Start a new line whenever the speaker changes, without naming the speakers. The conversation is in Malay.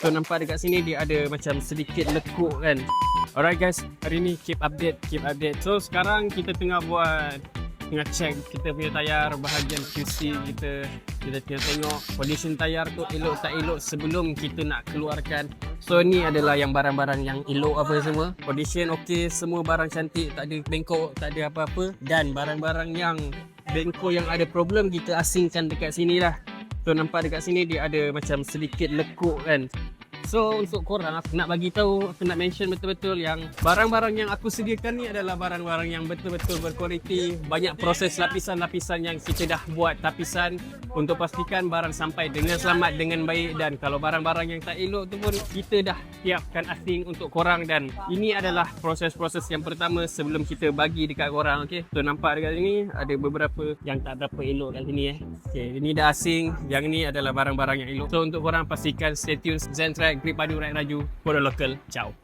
So nampak dekat sini dia ada macam sedikit lekuk kan. Alright guys, hari ni keep update. So sekarang kita tengah check kita punya tayar bahagian QC kita tengah tengok condition tayar tu elok tak elok sebelum kita nak keluarkan. So ni adalah yang barang-barang yang elok apa semua. Condition okey, semua barang cantik, tak ada bengkok, tak ada apa-apa. Dan barang-barang yang bengkok yang ada problem kita asingkan dekat sini lah. So nampak dekat sini dia ada macam sedikit lekuk kan. So untuk korang aku nak bagi tahu, aku nak mention betul-betul yang barang-barang yang aku sediakan ni adalah barang-barang yang betul-betul berkualiti. Banyak proses lapisan-lapisan yang kita dah buat tapisan untuk pastikan barang sampai dengan selamat, dengan baik. Dan kalau barang-barang yang tak elok tu pun kita dah siapkan asing untuk korang. Dan ini adalah proses-proses yang pertama sebelum kita bagi dekat korang. Okay? So nampak dekat sini ada beberapa yang tak berapa elok kat sini Okay, ini dah asing, yang ni adalah barang-barang yang elok. So untuk korang pastikan stay tune Zentrack, grip padu, ride raju for the local. Ciao.